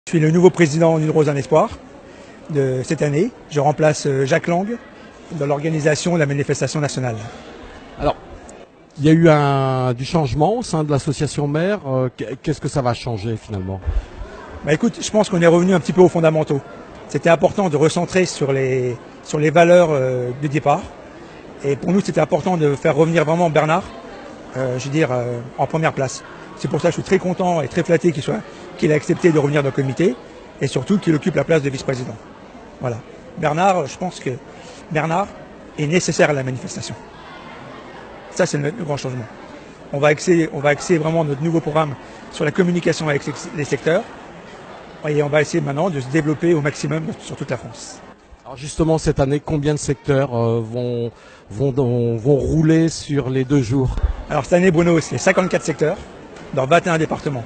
Je suis le nouveau président d'Une Rose un Espoir de cette année. Je remplace Jacques Lang dans l'organisation de la manifestation nationale. Alors, il y a eu du changement au sein de l'association mère. Qu'est-ce que ça va changer finalement? Écoute, je pense qu'on est revenu un petit peu aux fondamentaux. C'était important de recentrer sur les valeurs du départ. Et pour nous, c'était important de faire revenir vraiment Bernard, en première place. C'est pour ça que je suis très content et très flatté qu'il ait accepté de revenir dans le comité et surtout qu'il occupe la place de vice-président. Voilà. Bernard, je pense que Bernard est nécessaire à la manifestation. Ça, c'est le grand changement. On va axer vraiment notre nouveau programme sur la communication avec les secteurs et on va essayer maintenant de se développer au maximum sur toute la France. Alors justement, cette année, combien de secteurs vont rouler sur les 2 jours? Alors cette année, Bruno, c'est 54 secteurs dans 21 départements.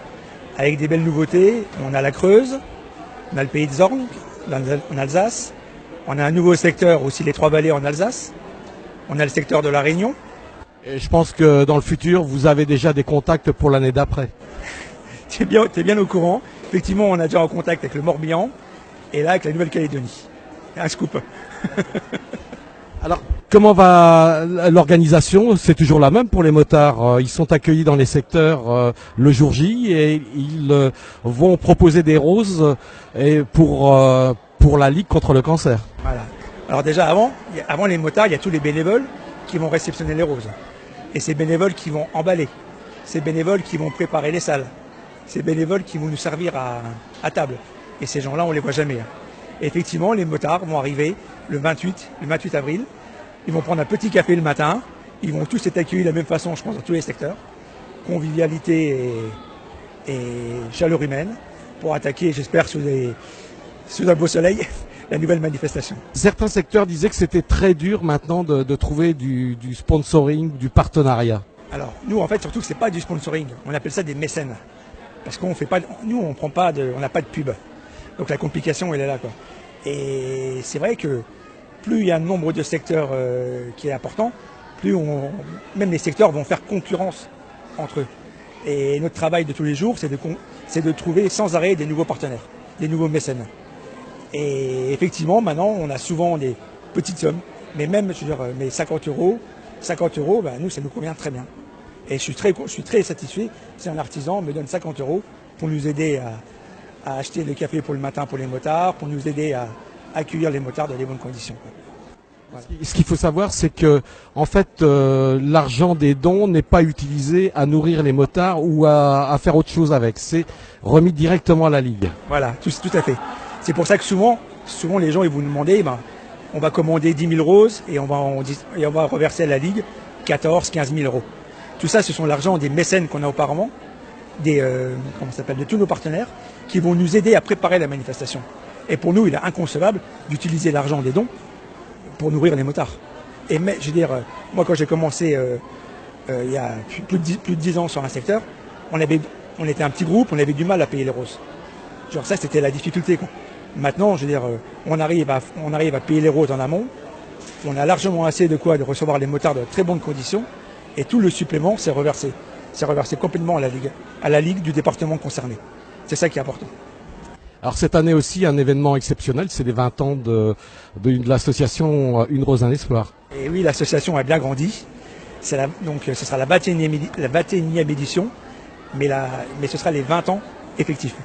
Avec des belles nouveautés, on a la Creuse, on a le Pays de Zorn en Alsace, on a un nouveau secteur aussi, les Trois-Vallées en Alsace, on a le secteur de la Réunion. Et je pense que dans le futur, vous avez déjà des contacts pour l'année d'après. T'es bien au courant. Effectivement, on a déjà en contact avec le Morbihan et là avec la Nouvelle-Calédonie. Un scoop. Alors, comment va l'organisation? C'est toujours la même pour les motards. Ils sont accueillis dans les secteurs le jour J et ils vont proposer des roses pour la Ligue contre le cancer. Voilà. Alors déjà, avant les motards, il y a tous les bénévoles qui vont réceptionner les roses. Et ces bénévoles qui vont emballer. Ces bénévoles qui vont préparer les salles. Ces bénévoles qui vont nous servir à table. Et ces gens-là, on les voit jamais. Et effectivement, les motards vont arriver le 28 avril. Ils vont prendre un petit café le matin. Ils vont tous être accueillis de la même façon, je pense, dans tous les secteurs. Convivialité et chaleur humaine pour attaquer, j'espère, sous un beau soleil, la nouvelle manifestation. Certains secteurs disaient que c'était très dur maintenant de trouver du sponsoring, du partenariat. Alors, nous, en fait, surtout que c'est pas du sponsoring. On appelle ça des mécènes. Parce qu'on fait pas, nous, on n'a pas de pub. Donc la complication, elle est là, quoi. Et c'est vrai que plus il y a un nombre de secteurs qui est important, même les secteurs vont faire concurrence entre eux. Et notre travail de tous les jours, c'est de trouver sans arrêt des nouveaux partenaires, des nouveaux mécènes. Et effectivement, maintenant, on a souvent des petites sommes, mais même, mais 50 euros, nous, ça nous convient très bien. Et je suis très satisfait si un artisan me donne 50 euros pour nous aider à acheter le café pour le matin pour les motards, pour nous aider à accueillir les motards dans les bonnes conditions. Voilà. Ce qu'il faut savoir, c'est que en fait, l'argent des dons n'est pas utilisé à nourrir les motards ou à faire autre chose avec. C'est remis directement à la Ligue. Voilà, tout à fait. C'est pour ça que souvent les gens ils vont nous demander, on va commander 10 000 roses et on va reverser à la Ligue 14 000, 15 000 euros. Tout ça, ce sont l'argent des mécènes qu'on a auparavant, de tous nos partenaires, qui vont nous aider à préparer la manifestation. Et pour nous, il est inconcevable d'utiliser l'argent des dons pour nourrir les motards. Et moi, quand j'ai commencé il y a plus de 10 ans sur un secteur, on était un petit groupe, on avait du mal à payer les roses. Ça, c'était la difficulté, quoi. Maintenant, on arrive à payer les roses en amont. On a largement assez de recevoir les motards de très bonnes conditions. Et tout le supplément, c'est reversé. C'est reversé complètement à la Ligue du département concerné. C'est ça qui est important. Alors cette année aussi, un événement exceptionnel, c'est les 20 ans de l'association Une Rose un Espoir. Et oui, l'association a bien grandi. Donc ce sera la 21e édition, mais ce sera les 20 ans effectifs.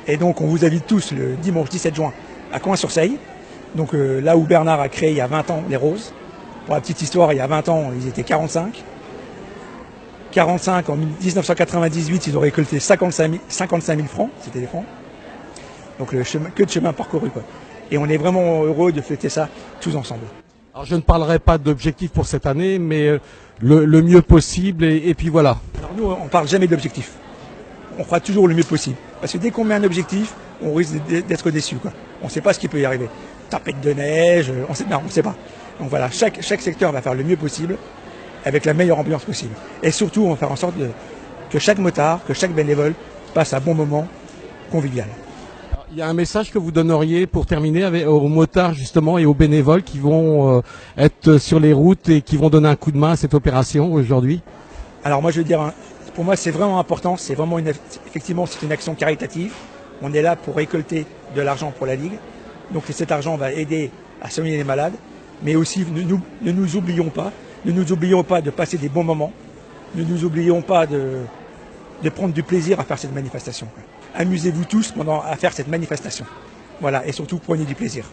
Et donc on vous invite tous le dimanche 17 juin à Coin-sur-Seille, donc là où Bernard a créé il y a 20 ans les roses. Pour la petite histoire, il y a 20 ans, ils étaient 45. 45, en 1998, ils ont récolté 55 000 francs, c'était des francs. Donc que de chemin parcouru, quoi. Et on est vraiment heureux de fêter ça tous ensemble. Alors je ne parlerai pas d'objectifs pour cette année, mais le mieux possible et puis voilà. Alors nous, on ne parle jamais d'objectifs. On fera toujours le mieux possible. Parce que dès qu'on met un objectif, on risque d'être déçu, quoi. On ne sait pas ce qui peut y arriver. Tempête de neige, on ne sait pas. Donc voilà, chaque secteur va faire le mieux possible, avec la meilleure ambiance possible. Et surtout, on va faire en sorte que chaque motard, que chaque bénévole passe un bon moment convivial. Alors, il y a un message que vous donneriez pour terminer aux motards justement et aux bénévoles qui vont être sur les routes et qui vont donner un coup de main à cette opération aujourd'hui? Alors moi je veux dire, pour moi c'est vraiment important, effectivement c'est une action caritative. On est là pour récolter de l'argent pour la Ligue. Donc cet argent va aider à soigner les malades. Mais aussi, ne nous oublions pas de passer des bons moments. Ne nous oublions pas de prendre du plaisir à faire cette manifestation. Amusez-vous tous à faire cette manifestation. Voilà, et surtout prenez du plaisir.